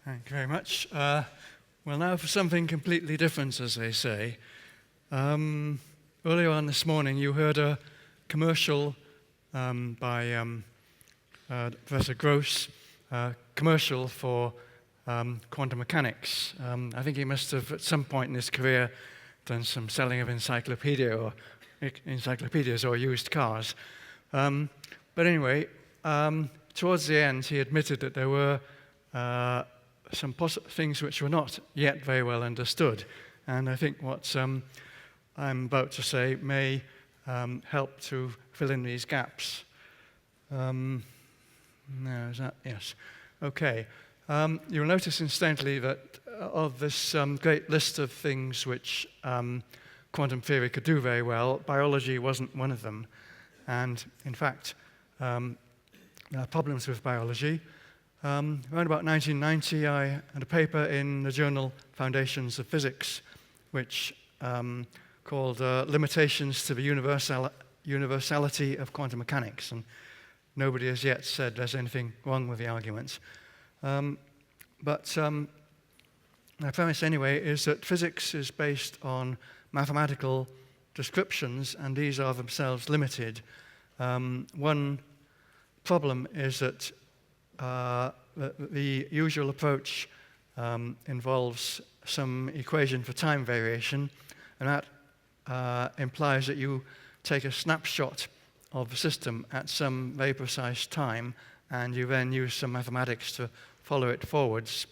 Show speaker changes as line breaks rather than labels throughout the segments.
Thank you very much. Well, now for something completely different, as they say. Earlier on this morning, you heard a commercial by Professor Gross, commercial for quantum mechanics. I think he must have, at some point in his career, done some selling of encyclopedias or used cars. But anyway, towards the end, he admitted that there were some things which were not yet very well understood. And I think what I'm about to say may help to fill in these gaps. No, is that? Yes. Okay. You'll notice incidentally that of this great list of things which quantum theory could do very well, biology wasn't one of them. And in fact, there are problems with biology. Around about 1990, I had a paper in the journal Foundations of Physics, which called Limitations to the Universality of Quantum Mechanics. And nobody has yet said there's anything wrong with the arguments. But my premise anyway is that physics is based on mathematical descriptions, and these are themselves limited. One problem is that the usual approach involves some equation for time variation, and that implies that you take a snapshot of the system at some very precise time, and you then use some mathematics to follow it forwards.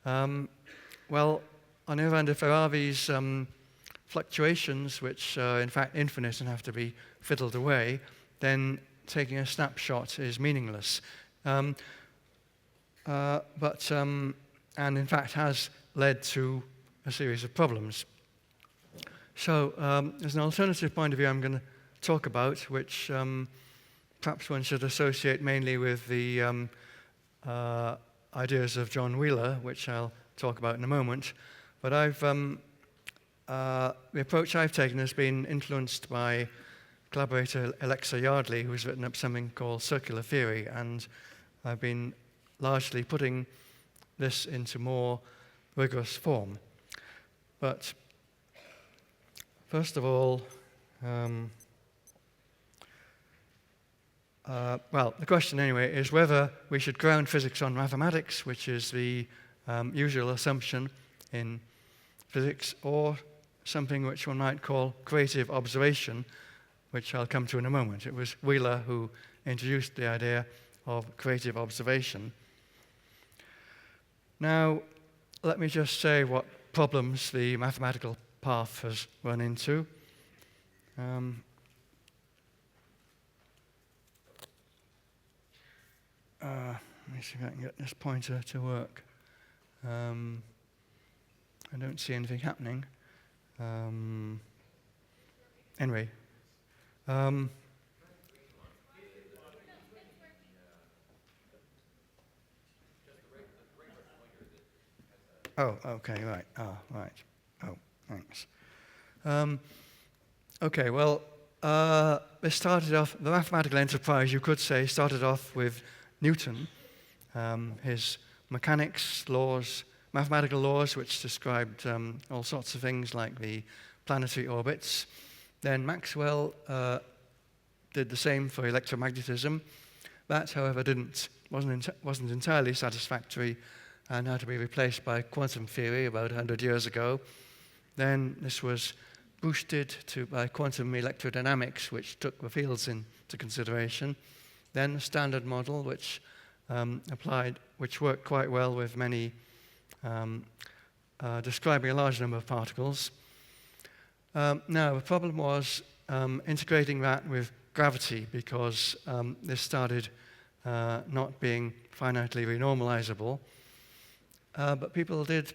Well, on the other hand, if there are these fluctuations, which are in fact infinite and have to be fiddled away, then taking a snapshot is meaningless. And in fact has led to a series of problems. So there's an alternative point of view I'm going to talk about, which perhaps one should associate mainly with the ideas of John Wheeler, which I'll talk about in a moment. But the approach I've taken has been influenced by collaborator Alexa Yardley, who's written up something called circular theory, and I've been largely putting this into more rigorous form. But first of all, well, the question anyway is whether we should ground physics on mathematics, which is the usual assumption in physics, or something which one might call creative observation, which I'll come to in a moment. It was Wheeler who introduced the idea of creative observation. Now, let me just say what problems the mathematical path has run into. Let me see if I can get this pointer to work. I don't see anything happening. Anyway. Oh, okay, right. Oh, right. Oh, thanks. Okay, well, this started off, the mathematical enterprise, you could say, started off with Newton, his mechanics laws, mathematical laws, which described all sorts of things like the planetary orbits. Then Maxwell did the same for electromagnetism. That, however, wasn't entirely satisfactory and had to be replaced by quantum theory about 100 years ago. Then this was boosted by quantum electrodynamics, which took the fields into consideration. Then the Standard Model, which which worked quite well with many, describing a large number of particles. Now, the problem was integrating that with gravity, because this started not being finitely renormalizable. But people did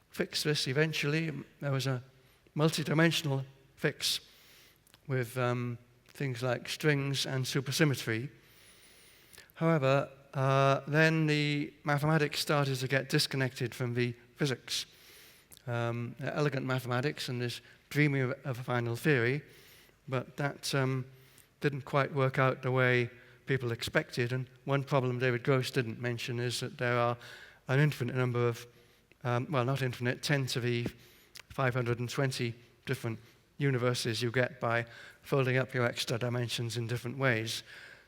fix this eventually. There was a multidimensional fix with things like strings and supersymmetry. However, then the mathematics started to get disconnected from the physics. Elegant mathematics and this dreaming of a final theory, but that didn't quite work out the way people expected. And one problem David Gross didn't mention is that there are an infinite number of, well, not infinite, 10 to the 520 different universes you get by folding up your extra dimensions in different ways.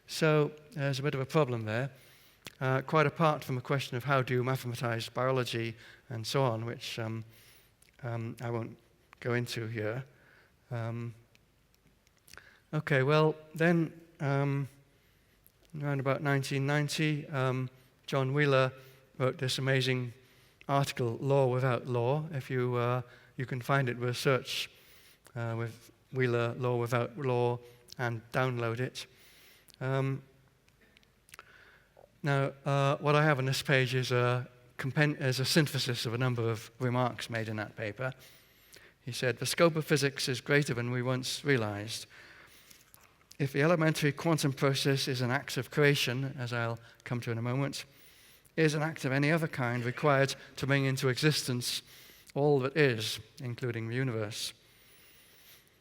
So there's a bit of a problem there, quite apart from a question of how do you mathematize biology and so on, which I won't go into here. Okay, well, then around about 1990, John Wheeler wrote this amazing article, Law Without Law. If you can find it with a search with Wheeler, Law Without Law, and download it. Now, what I have on this page is a synthesis of a number of remarks made in that paper. He said, the scope of physics is greater than we once realized. If the elementary quantum process is an act of creation, as I'll come to in a moment, is an act of any other kind required to bring into existence all that is, including the universe.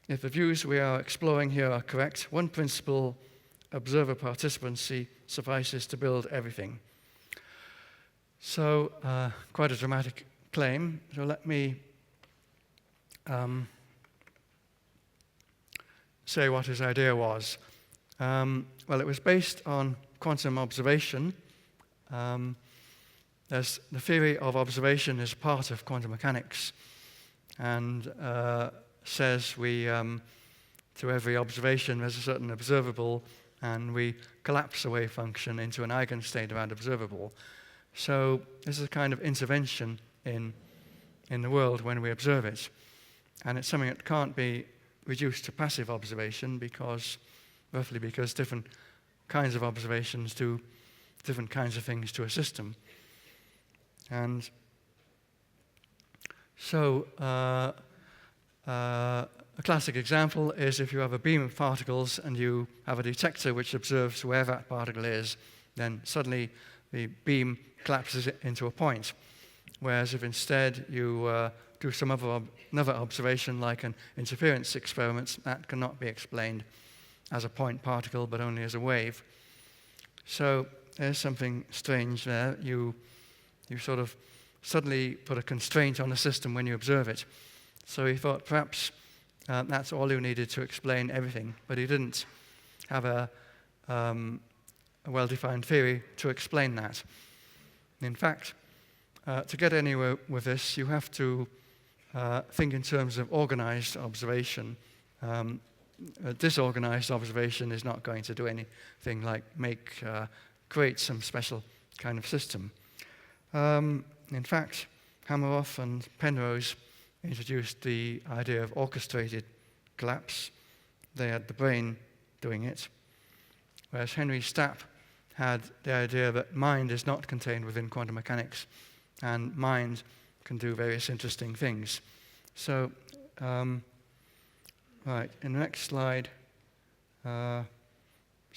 If the views we are exploring here are correct, one principle, observer participancy, suffices to build everything. So, quite a dramatic claim. So let me say what his idea was. Well, it was based on quantum observation. The theory of observation is part of quantum mechanics, and says we, to every observation, there's a certain observable, and we collapse the wave function into an eigenstate of that observable. So this is a kind of intervention in the world when we observe it. And it's something that can't be reduced to passive observation roughly because different kinds of observations do different kinds of things to a system. And so a classic example is if you have a beam of particles and you have a detector which observes where that particle is, then suddenly the beam collapses it into a point. Whereas if instead you do some another observation like an interference experiment, that cannot be explained as a point particle but only as a wave. So there's something strange there. You sort of suddenly put a constraint on the system when you observe it. So he thought perhaps that's all you needed to explain everything, but he didn't have a well-defined theory to explain that. In fact, to get anywhere with this, you have to think in terms of organized observation. A disorganized observation is not going to do anything like create some special kind of system. In fact, Hameroff and Penrose introduced the idea of orchestrated collapse. They had the brain doing it, whereas Henry Stapp had the idea that mind is not contained within quantum mechanics, and mind can do various interesting things. So, right, in the next slide, sorry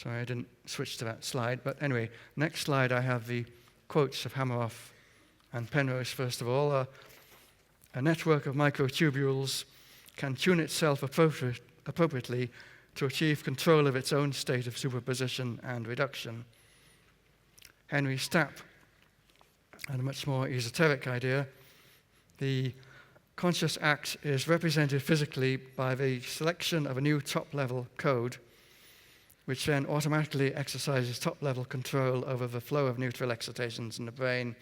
I didn't switch to that slide, but anyway, next slide I have the quotes of Hameroff and Penrose. First of all, a network of microtubules can tune itself appropriately to achieve control of its own state of superposition and reduction. Henry Stapp had a much more esoteric idea. The conscious act is represented physically by the selection of a new top-level code, which then automatically exercises top-level control over the flow of neutral excitations in the brain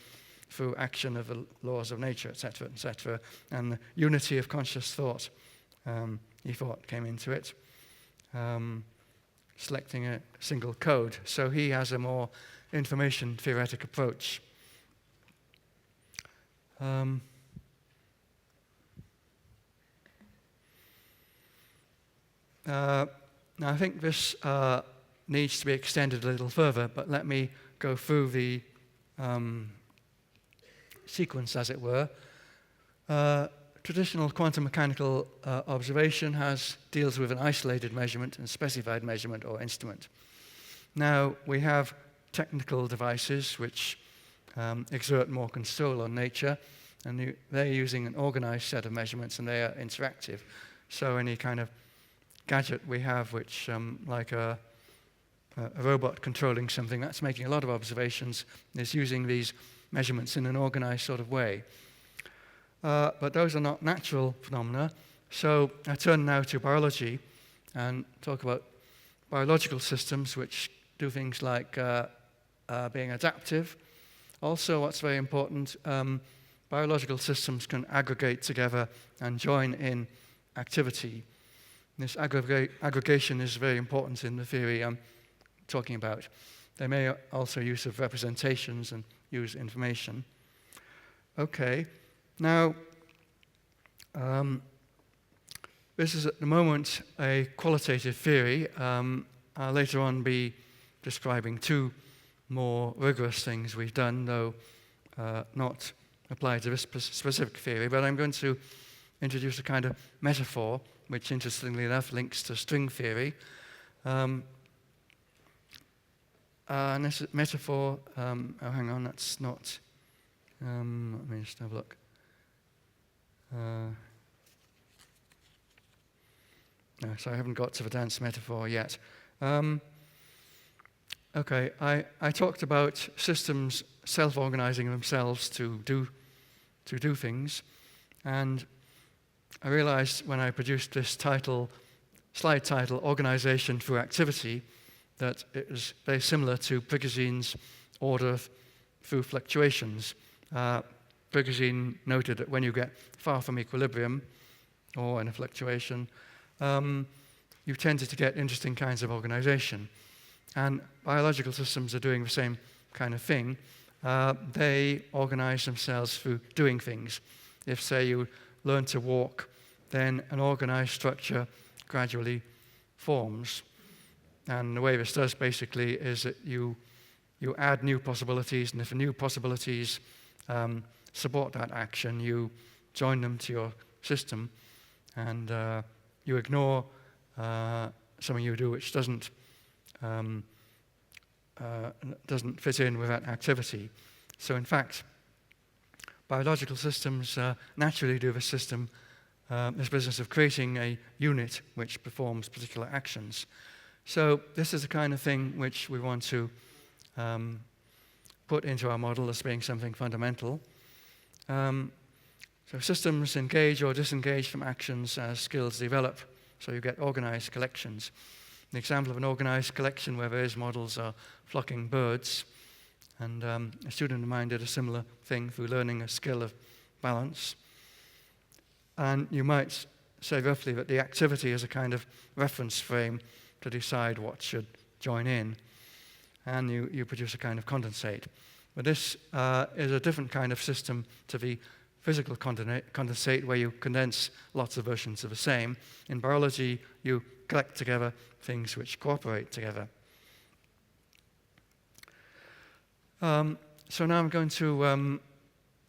through action of the laws of nature, etc., etc. And the unity of conscious thought, he thought, came into it, selecting a single code. So he has a more information theoretic approach. Now I think this needs to be extended a little further, but let me go through the sequence, as it were. Traditional quantum mechanical observation deals with an isolated measurement and specified measurement or instrument. Now we have technical devices which exert more control on nature, and they're using an organized set of measurements, and they are interactive. So any kind of gadget we have which like a a robot controlling something that's making a lot of observations, is using these measurements in an organized sort of way. But those are not natural phenomena. So I turn now to biology and talk about biological systems which do things like being adaptive. Also, what's very important, biological systems can aggregate together and join in activity. This aggregation is very important in the theory I'm talking about. They may also use of representations and use information. Okay, now this is at the moment a qualitative theory. I'll later on be describing two more rigorous things we've done, though not applied to this specific theory, but I'm going to introduce a kind of metaphor, which interestingly enough links to string theory. And this metaphor, oh hang on, that's not, let me just have a look. No, so I haven't got to the dance metaphor yet. Okay, I talked about systems self-organizing themselves to do things, and I realized when I produced this title, slide title, Organization Through Activity, that it was very similar to Prigoghine's order through fluctuations. Prigogine noted that when you get far from equilibrium, or in a fluctuation, you tended to get interesting kinds of organization. And biological systems are doing the same kind of thing. They organize themselves through doing things. If, say, you learn to walk, then an organized structure gradually forms. And the way this does basically is that you add new possibilities, and if the new possibilities support that action, you join them to your system, and you ignore something you do which doesn't fit in with that activity. So in fact, biological systems naturally do this business of creating a unit which performs particular actions. So this is the kind of thing which we want to put into our model as being something fundamental. So systems engage or disengage from actions as skills develop, so you get organized collections. An example of an organized collection where various models are flocking birds, and a student of mine did a similar thing through learning a skill of balance. And you might say roughly that the activity is a kind of reference frame to decide what should join in, and you produce a kind of condensate. But this is a different kind of system to the physical condensate, where you condense lots of versions of the same. In biology, you collect together things which cooperate together. So now I'm going to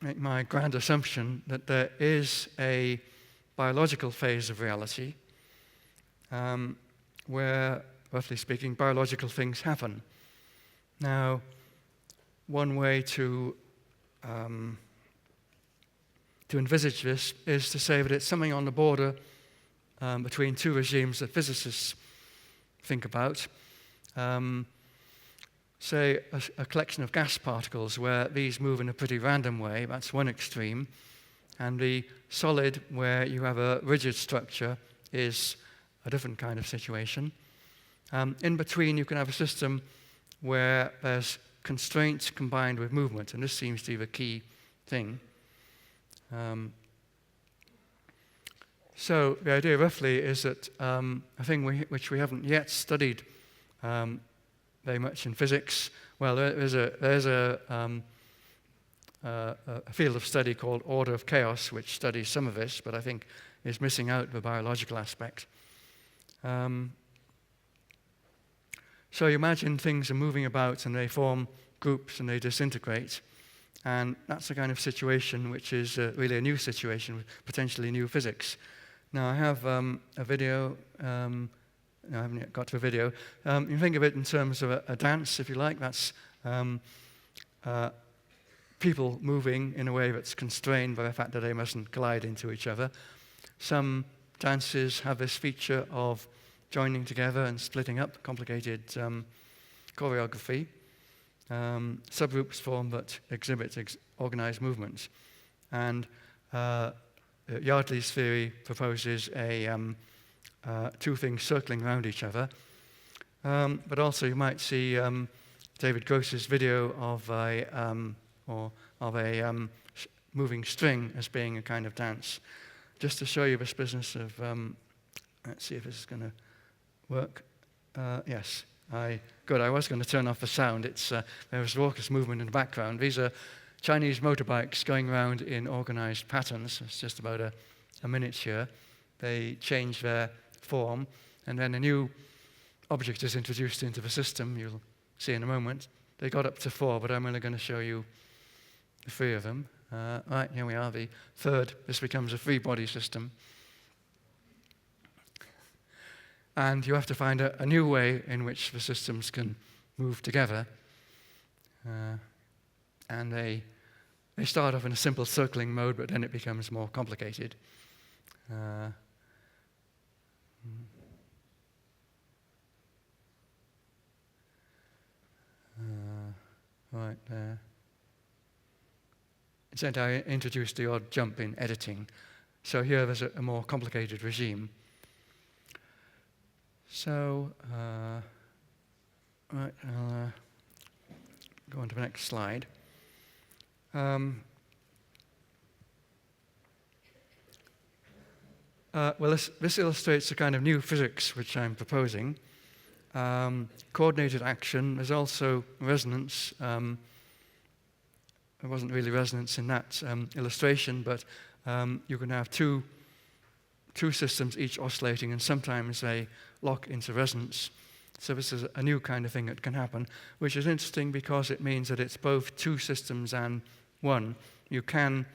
make my grand assumption that there is a biological phase of reality where, roughly speaking, biological things happen. Now, one way to envisage this is to say that it's something on the border between two regimes that physicists think about. Say a collection of gas particles where these move in a pretty random way, that's one extreme, and the solid where you have a rigid structure is a different kind of situation. In between, you can have a system where there's constraint combined with movement, and this seems to be the key thing. So the idea roughly is that a thing which we haven't yet studied very much in physics, well, there's a field of study called order of chaos which studies some of this, but I think is missing out the biological aspect. So you imagine things are moving about and they form groups and they disintegrate. And that's the kind of situation which is really a new situation with potentially new physics. Now I have a video, no, I haven't yet got to a video. You can think of it in terms of a dance, if you like. That's people moving in a way that's constrained by the fact that they mustn't collide into each other. Some dances have this feature of joining together and splitting up, complicated choreography. Subgroups form that exhibit organized movements. And Yardley's theory proposes two things circling around each other. But also you might see David Gross's video of a moving string as being a kind of dance. Just to show you this business of, let's see if this is going to work. Yes, good. I was going to turn off the sound. There was raucous movement in the background. These are Chinese motorbikes going around in organized patterns. It's just about a miniature. They change their form, and then a new object is introduced into the system. You'll see in a moment. They got up to 4, but I'm only going to show you the 3 of them. Right, here we are, the third. This becomes a 3-body system. And you have to find a new way in which the systems can move together. And they start off in a simple circling mode, but then it becomes more complicated. Right there. It said I introduced the odd jump in editing. So here there's a more complicated regime. So, right, I'll go on to the next slide. Well, this illustrates the kind of new physics which I'm proposing. Coordinated action. There's also resonance. There wasn't really resonance in that illustration, but you can have two systems each oscillating, and sometimes they lock into resonance. So this is a new kind of thing that can happen, which is interesting because it means that it's both 2 systems and 1. You can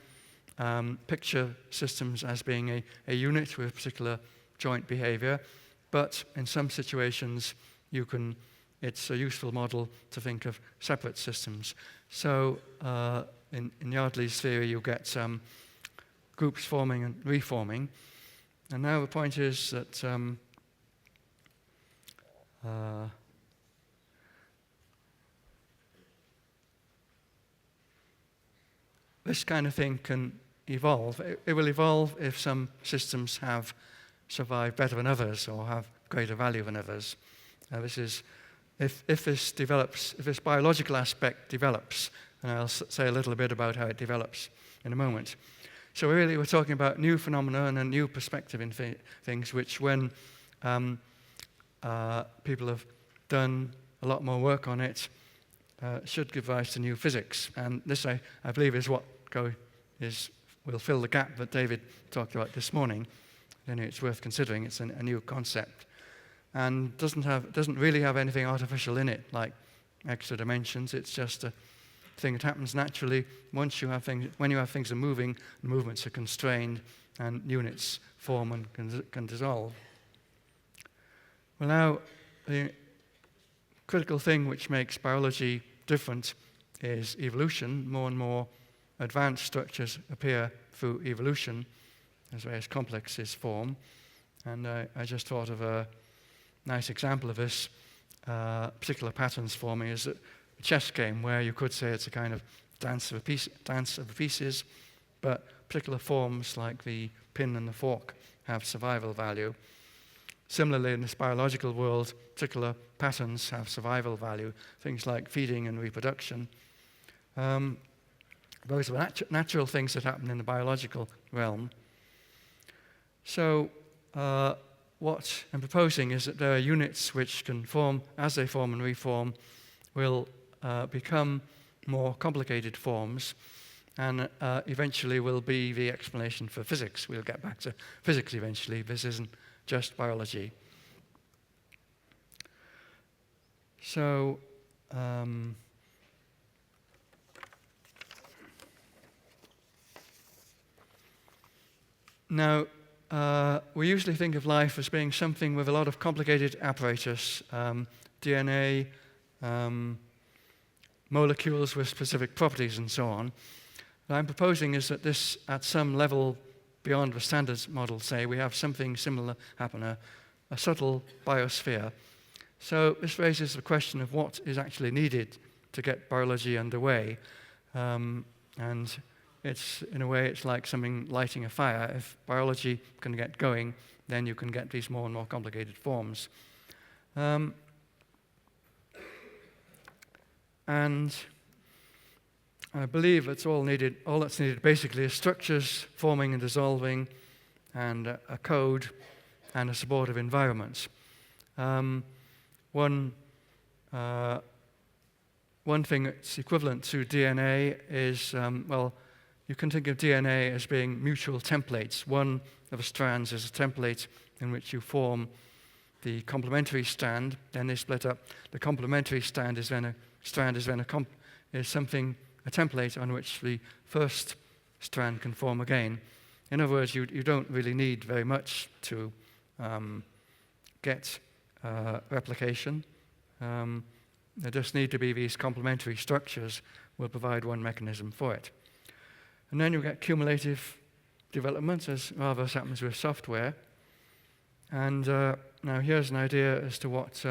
picture systems as being a unit with particular joint behavior, but in some situations it's a useful model to think of separate systems. So in Yardley's theory, you get groups forming and reforming. And now the point is that this kind of thing can evolve. It will evolve if some systems have survived better than others or have greater value than others. This is if this biological aspect develops, and I'll say a little bit about how it develops in a moment. So really we're talking about new phenomena and a new perspective in things which when people have done a lot more work on it should give rise to new physics. And this, I believe, is what will fill the gap that David talked about this morning. Then it's worth considering. It's a new concept. And doesn't really have anything artificial in it, like extra dimensions. It's just a thing that happens naturally when you have things are moving, the movements are constrained, and units form and can dissolve. Well, now the critical thing which makes biology different is evolution. More and more advanced structures appear through evolution as various complexes form. And I just thought of a nice example of this, particular patterns forming, is a chess game where you could say it's a kind of dance of the pieces, but particular forms like the pin and the fork have survival value. Similarly, in this biological world, particular patterns have survival value, things like feeding and reproduction. Those are natural things that happen in the biological realm. So what I'm proposing is that there are units which can form, as they form and reform, will become more complicated forms, and eventually will be the explanation for physics. We'll get back to physics eventually. This isn't just biology. So now we usually think of life as being something with a lot of complicated apparatus, DNA, molecules with specific properties and so on. What I'm proposing is that this, at some level beyond the standards model, say, we have something similar happen, a subtle biosphere. So this raises the question of what is actually needed to get biology underway. And it's, in a way, it's like something lighting a fire. If biology can get going, then you can get these more and more complicated forms. And I believe it's all that's needed basically is structures forming and dissolving, and a code, and a supportive environment. One thing that's equivalent to DNA is, you can think of DNA as being mutual templates. One of the strands is a template in which you form the complementary strand, then they split up. The complementary strand is then a template on which the first strand can form again. In other words, you don't really need very much to get replication. There just need to be these complementary structures will provide one mechanism for it. And then you get cumulative development, as rather happens with software. And now here's an idea as to what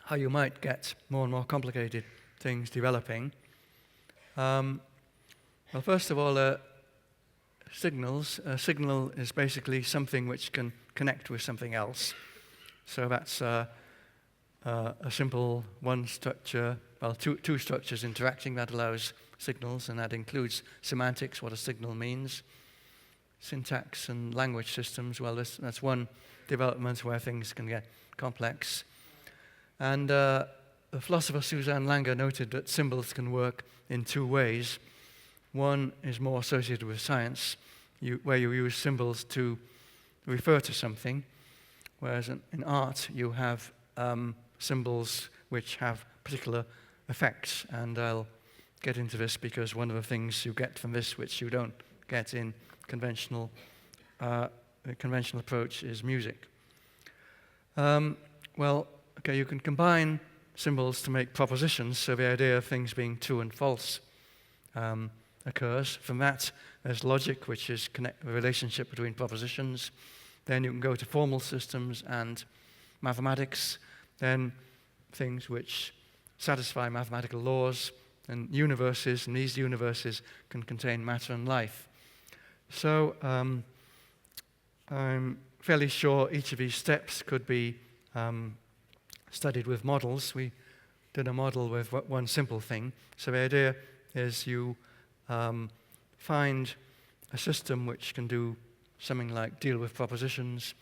how you might get more and more complicated things developing. Well, first of all, signals. A signal is basically something which can connect with something else. So that's a simple one structure, well, two structures interacting that allows signals, and that includes semantics, what a signal means, syntax and language systems. Well, that's one development where things can get complex. And the philosopher Suzanne Langer noted that symbols can work in two ways. One is more associated with science, where you use symbols to refer to something, whereas in art you have symbols which have particular effects. And I'll get into this because one of the things you get from this which you don't get in conventional approach is music. You can combine symbols to make propositions, so the idea of things being true and false occurs. From that, there's logic, which is the relationship between propositions. Then you can go to formal systems and mathematics, then things which satisfy mathematical laws, and universes, and these universes can contain matter and life. So I'm fairly sure each of these steps could be studied with models. We did a model with one simple thing. So the idea is you find a system which can do something like deal with propositions,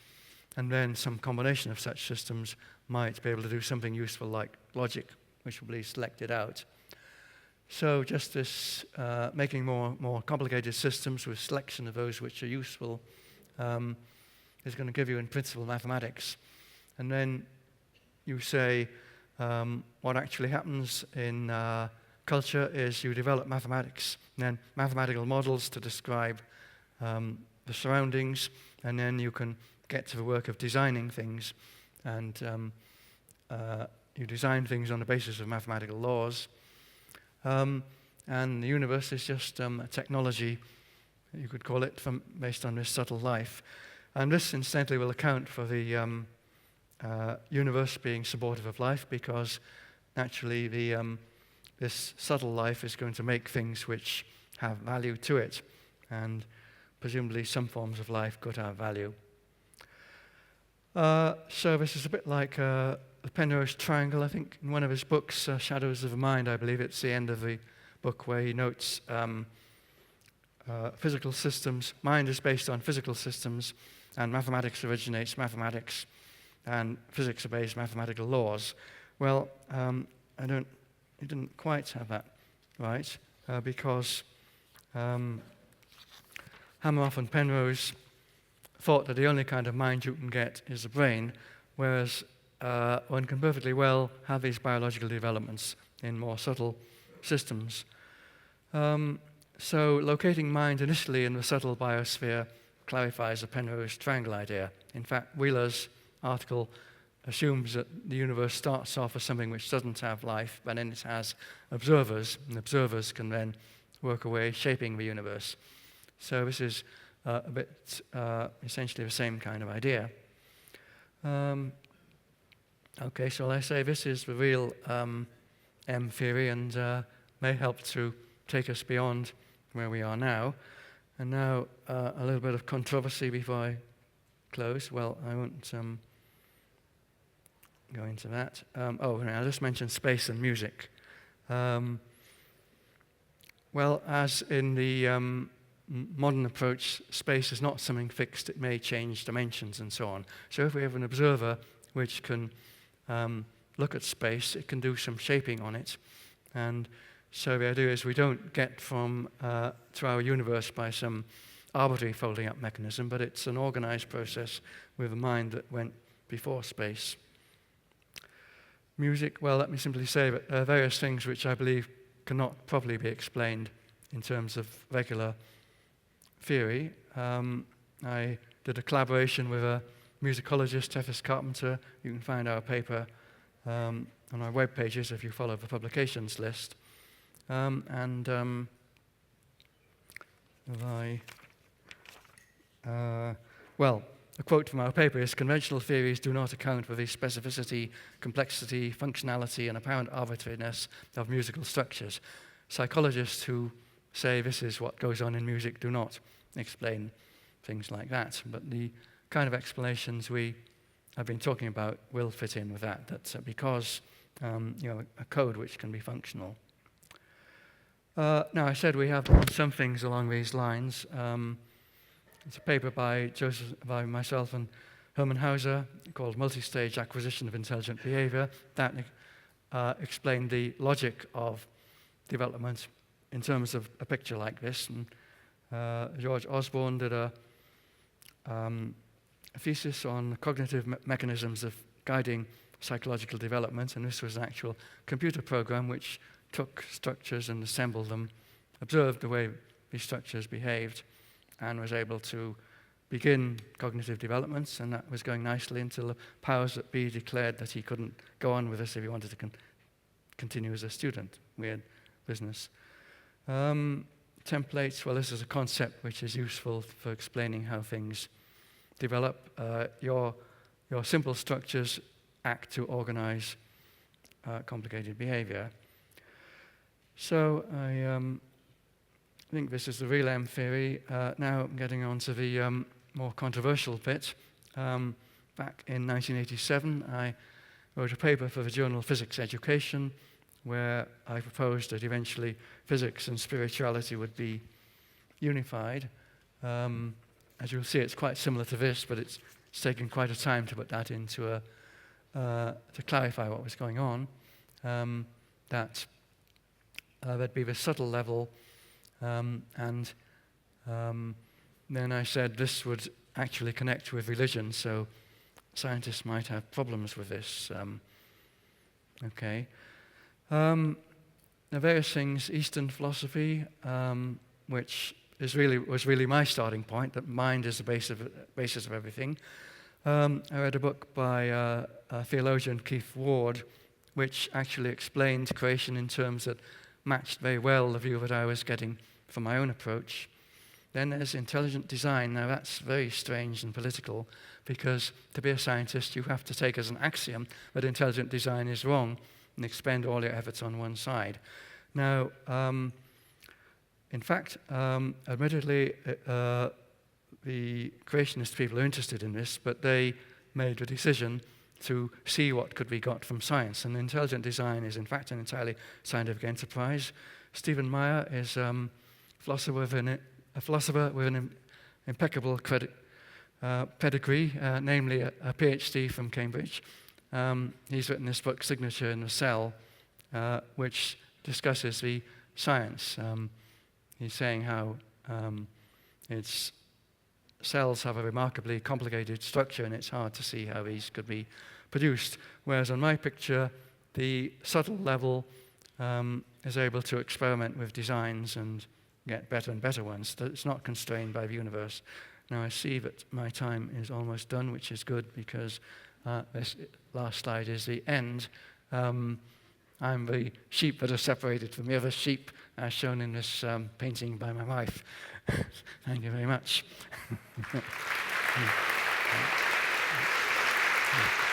and then some combination of such systems might be able to do something useful like logic, which will be selected out. So just this making more complicated systems with selection of those which are useful is going to give you in principle mathematics. And then you say what actually happens in culture is you develop mathematics, and then mathematical models to describe the surroundings, and then you can get to the work of designing things, and you design things on the basis of mathematical laws. And the universe is just a technology, you could call it, based on this subtle life. And this, incidentally, will account for the universe being supportive of life, because naturally this subtle life is going to make things which have value to it, and presumably some forms of life could have value. So this is a bit like the Penrose triangle. I think in one of his books, Shadows of the Mind, I believe it's the end of the book, where he notes physical systems. Mind is based on physical systems, and mathematics originates mathematics, and physics obeys mathematical laws. Well, he didn't quite have that right, because Hameroff and Penrose thought that the only kind of mind you can get is the brain, whereas one can perfectly well have these biological developments in more subtle systems. So locating mind initially in the subtle biosphere clarifies the Penrose triangle idea. In fact, Wheeler's article assumes that the universe starts off as something which doesn't have life, but then it has observers, and observers can then work away shaping the universe. So this is a bit essentially the same kind of idea. Okay, so I say this is the real M theory and may help to take us beyond where we are now. And now a little bit of controversy before I close. Well, I won't go into that. I'll just mention space and music. Well, as in the modern approach, space is not something fixed. It may change dimensions and so on. So if we have an observer which can look at space, it can do some shaping on it. And so the idea is we don't get from to our universe by some arbitrary folding up mechanism, but it's an organized process with a mind that went before space. Music, well, let me simply say that there are various things which I believe cannot properly be explained in terms of regular theory. I did a collaboration with a musicologist, Tethys Carpenter. You can find our paper on our web pages if you follow the publications list. A quote from our paper is, "Conventional theories do not account for the specificity, complexity, functionality, and apparent arbitrariness of musical structures. Psychologists who say this is what goes on in music do not explain things like that." But the kind of explanations we have been talking about will fit in with that. That's because a code which can be functional. Now, I said we have done some things along these lines. It's a paper by myself and Hermann Hauser called Multi-Stage Acquisition of Intelligent Behavior that explained the logic of development in terms of a picture like this. And George Osborne did a thesis on cognitive mechanisms of guiding psychological development, and this was an actual computer program which took structures and assembled them, observed the way these structures behaved, and was able to begin cognitive developments, and that was going nicely until the powers that be declared that he couldn't go on with this if he wanted to continue as a student. Weird business. Templates, well, this is a concept which is useful for explaining how things develop. Your simple structures act to organize complicated behavior. So I think this is the real M theory. Now I'm getting on to the more controversial bit. Back in 1987, I wrote a paper for the journal Physics Education, where I proposed that eventually physics and spirituality would be unified. As you'll see, it's quite similar to this, but it's taken quite a time to put that into to clarify what was going on. There'd be the subtle level, and then I said this would actually connect with religion, so scientists might have problems with this. There are various things, Eastern philosophy, which was really my starting point, that mind is the basis of everything. I read a book by a theologian, Keith Ward, which actually explained creation in terms that matched very well the view that I was getting from my own approach. Then there's intelligent design. Now that's very strange and political, because to be a scientist you have to take as an axiom that intelligent design is wrong and expend all your efforts on one side. Now, in fact, admittedly, the creationist people are interested in this, but they made the decision to see what could be got from science. And intelligent design is, in fact, an entirely scientific enterprise. Stephen Meyer is a philosopher with an impeccable pedigree, namely a PhD from Cambridge. He's written this book, Signature in the Cell, which discusses the science. He's saying how cells have a remarkably complicated structure, and it's hard to see how these could be produced. Whereas on my picture, the subtle level is able to experiment with designs and get better and better ones. It's not constrained by the universe. Now I see that my time is almost done, which is good, because this last slide is the end. I'm the sheep that are separated from the other sheep, as shown in this painting by my wife. Thank you very much. Yeah.